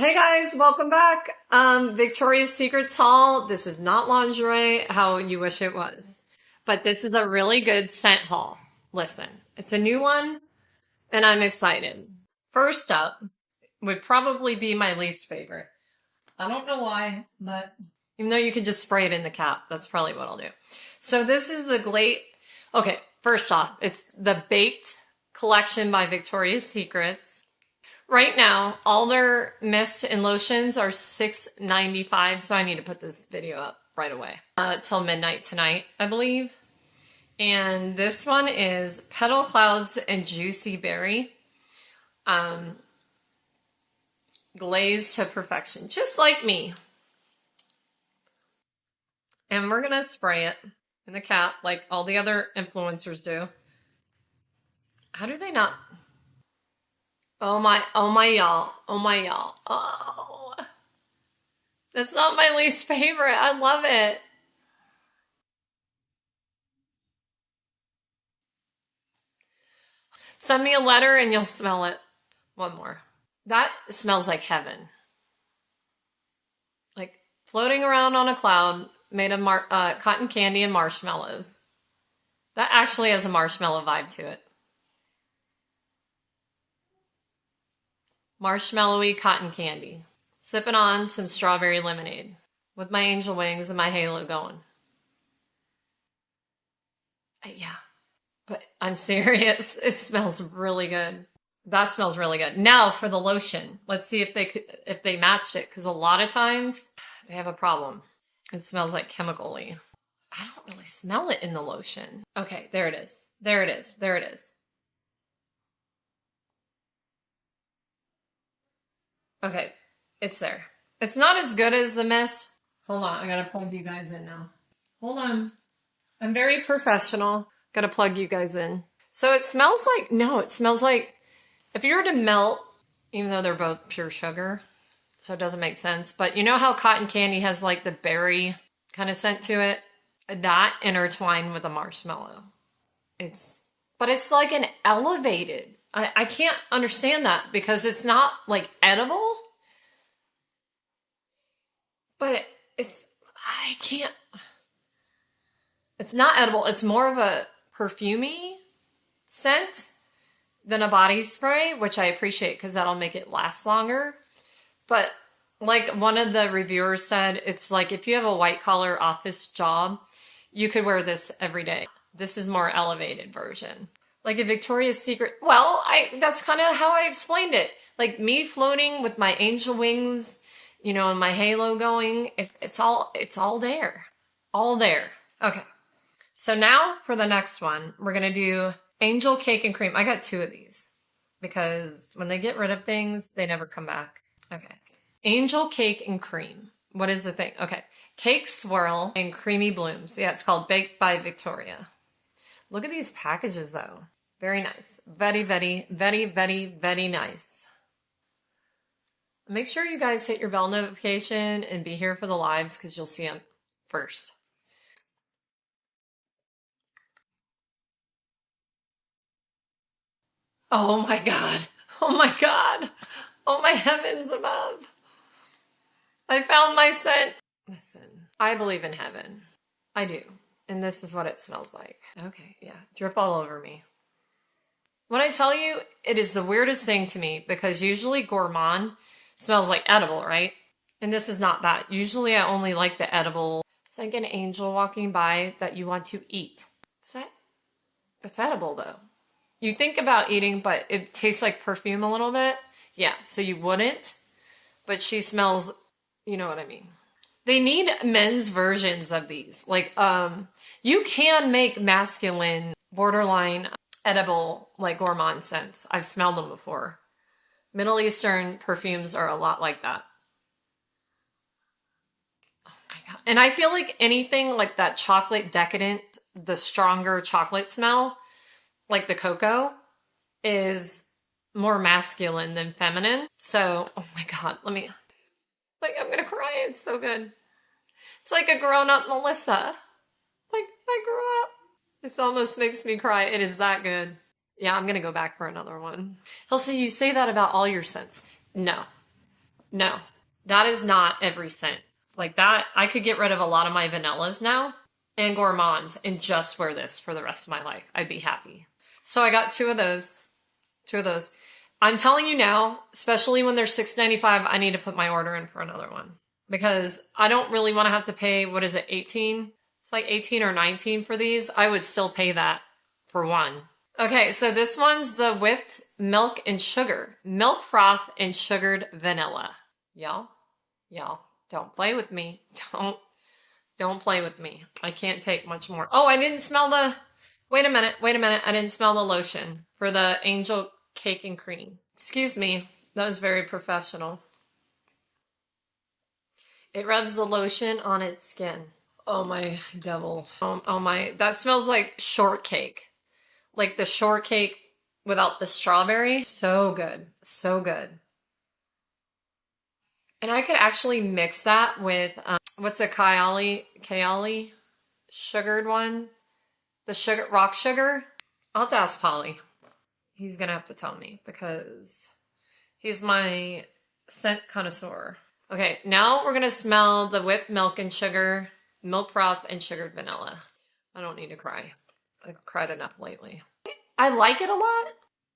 Hey guys, welcome back. Victoria's Secret's haul. This is not lingerie, how you wish it was. But this is a really good scent haul. Listen, it's a new one and I'm excited. First up would probably be my least favorite. I don't know why, but even though you could just spray it in the cap, that's probably what I'll do. So this is the Okay, first off, it's the Baked collection by Victoria's Secrets. Right now, all their mist and lotions are $6.95, so I need to put this video up right away. Till midnight tonight, I believe. And this one is Petal Clouds and Juicy Berry. Glazed to perfection, just like me. And we're gonna spray it in the cap like all the other influencers do. How do they not? Oh my y'all. Oh my y'all. Oh. That's not my least favorite. I love it. Send me a letter and you'll smell it. One more. That smells like heaven. Like floating around on a cloud made of cotton candy and marshmallows. That actually has a marshmallow vibe to it. Marshmallowy cotton candy. Sipping on some strawberry lemonade with my angel wings and my halo going. Yeah, but I'm serious. It smells really good. That smells really good. Now for the lotion. Let's see if they matched it, because a lot of times they have a problem. It smells like chemically. I don't really smell it in the lotion. Okay, there it is. There it is. There it is. Okay, it's there. It's not as good as the mist. Hold on, I gotta plug you guys in now. Hold on. I'm very professional. Gotta plug you guys in. So it smells like, no, it smells like if you were to melt, even though they're both pure sugar, so it doesn't make sense. But you know how cotton candy has like the berry kind of scent to it? That intertwined with a marshmallow. But it's like an elevated. I can't understand that because it's not like edible, but I can't, it's not edible. It's more of a perfumey scent than a body spray, which I appreciate because that'll make it last longer. But like one of the reviewers said, it's like if you have a white collar office job, you could wear this every day. This is more elevated version. Like a Victoria's Secret. Well, that's kind of how I explained it. Like me floating with my angel wings, you know, and my halo going. It's all there. All there. Okay. So now for the next one, we're going to do Angel Cake and Cream. I got two of these because when they get rid of things, they never come back. Okay. Angel Cake and Cream. What is the thing? Okay. Cake Swirl and Creamy Blooms. Yeah, it's called Baked by Victoria. Look at these packages though. Very nice. Very, very, very, very, very nice. Make sure you guys hit your bell notification and be here for the lives because you'll see them first. Oh my God. Oh my God. Oh my heavens above. I found my scent. Listen, I believe in heaven. I do. And this is what it smells like. Okay, yeah. Drip all over me. When I tell you, it is the weirdest thing to me because usually gourmand smells like edible, right? And this is not that. Usually I only like the edible. It's like an angel walking by that you want to eat. That's edible though. You think about eating, but it tastes like perfume a little bit. Yeah, so you wouldn't. But she smells, you know what I mean. They need men's versions of these. Like, you can make masculine, borderline, edible, like gourmand scents. I've smelled them before. Middle Eastern perfumes are a lot like that. Oh my God. And I feel like anything like that chocolate decadent, the stronger chocolate smell, like the cocoa, is more masculine than feminine. So, oh my God, I'm gonna cry. It's so good. It's like a grown-up Melissa. Like, I grew up. This almost makes me cry. It is that good. Yeah, I'm gonna go back for another one. He'll say, you say that about all your scents. No. No, that is not every scent. Like that, I could get rid of a lot of my vanillas now and gourmands and just wear this for the rest of my life. I'd be happy. So I got two of those. Two of those. I'm telling you now, especially when they're $6.95, I need to put my order in for another one because I don't really want to have to pay, what is it, 18? It's like 18 or 19 for these. I would still pay that for one. Okay, so this one's the whipped milk and sugar. Milk froth and sugared vanilla. Y'all, don't play with me. Don't play with me. I can't take much more. Oh, I didn't smell the, wait a minute. I didn't smell the lotion for the angel cake and cream. Excuse me. That was very professional. It rubs the lotion on its skin. Oh my devil. Oh my, that smells like shortcake. Like the shortcake without the strawberry. So good. So good. And I could actually mix that with, what's a Kayali sugared one? The sugar, rock sugar? I'll have to ask Polly. He's gonna have to tell me because he's my scent connoisseur. Okay, now we're gonna smell the whipped milk and sugar, milk froth and sugared vanilla. I don't need to cry. I've cried enough lately. I like it a lot,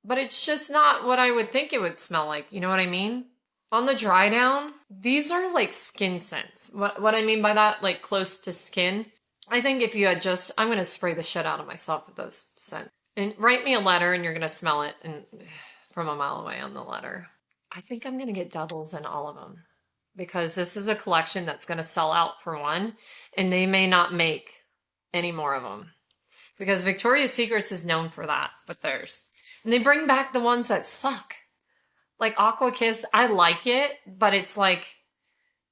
but it's just not what I would think it would smell like. You know what I mean? On the dry down, these are like skin scents. What I mean by that, like close to skin. I think if you had just, I'm going to spray the shit out of myself with those scents. And write me a letter and you're going to smell it from a mile away on the letter. I think I'm going to get doubles in all of them because this is a collection that's going to sell out for one, and they may not make any more of them because Victoria's Secrets is known for that with theirs. And they bring back the ones that suck. Like Aqua Kiss, I like it, but it's like,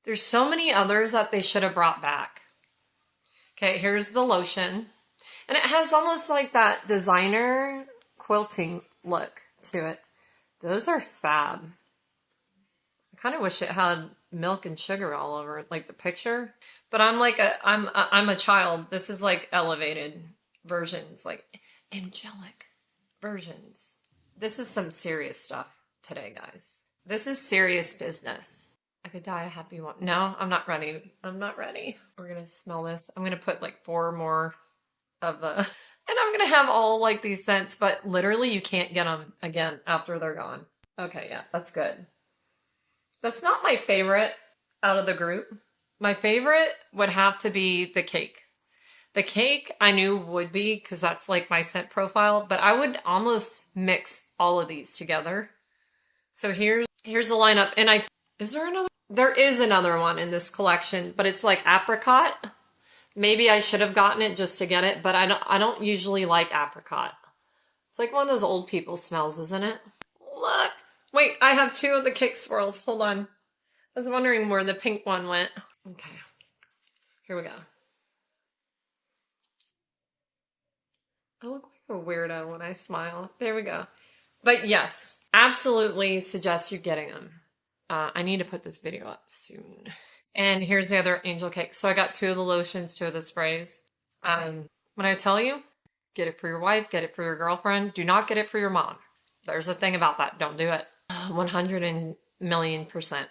there's so many others that they should have brought back. Okay, here's the lotion. And it has almost like that designer quilting look to it. Those are fab. I kind of wish it had milk and sugar all over it, like the picture. But I'm a child. This is like elevated versions, like angelic versions. This is some serious stuff today, guys. This is serious business. I could die a happy one. No, I'm not ready. We're going to smell this. I'm going to put like 4 more of the, and I'm going to have all like these scents, but literally you can't get them again after they're gone. Okay, yeah, that's good. That's not my favorite out of the group. My favorite would have to be the cake. The cake I knew would be because that's like my scent profile, but I would almost mix all of these together. So here's the lineup. And is there another? There is another one in this collection, but it's like apricot. Maybe I should have gotten it just to get it, but I don't usually like apricot. It's like one of those old people smells, isn't it? Look. Wait, I have 2 of the cake swirls. Hold on. I was wondering where the pink one went. Okay. Here we go. I look like a weirdo when I smile. There we go. But yes, absolutely suggest you getting them. I need to put this video up soon. And here's the other angel cake. So I got 2 of the lotions, 2 of the sprays. When I tell you, get it for your wife, get it for your girlfriend. Do not get it for your mom. There's a thing about that. Don't do it. 100,000,000%.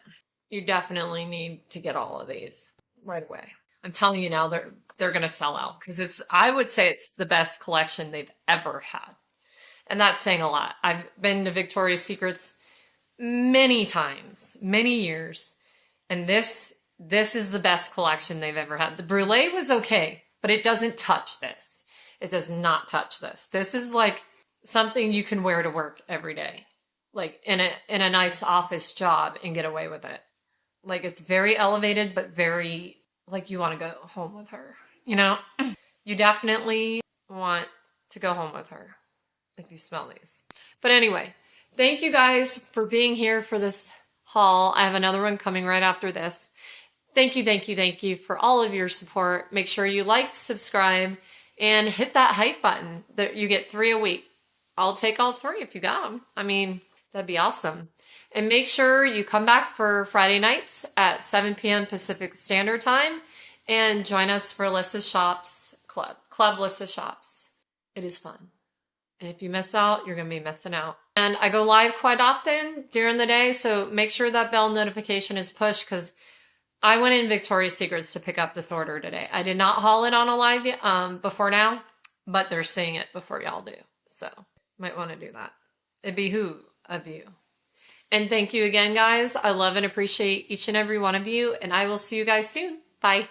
You definitely need to get all of these right away. I'm telling you now, they're going to sell out because I would say it's the best collection they've ever had. And that's saying a lot. I've been to Victoria's Secrets many times, many years. And this is the best collection they've ever had. The Brulee was okay, but it doesn't touch this. It does not touch this. This is like something you can wear to work every day. Like in a nice office job and get away with it. Like it's very elevated, but very like you want to go home with her. You know, you definitely want to go home with her if you smell these. But anyway, thank you guys for being here for this haul. I have another one coming right after this. Thank you for all of your support. Make sure you like, subscribe, and hit that hype button. You get 3 a week. I'll take all 3 if you got them. I mean, that'd be awesome. And make sure you come back for Friday nights at 7 p.m. Pacific Standard Time and join us for Lissa Shops Club Lissa Shops. It is fun. And if you miss out, you're going to be missing out. And I go live quite often during the day, so make sure that bell notification is pushed because I went in Victoria's Secrets to pick up this order today. I did not haul it on a live before now, but they're seeing it before y'all do. So might want to do that. It behoove of you. And thank you again, guys. I love and appreciate each and every one of you, and I will see you guys soon. Bye.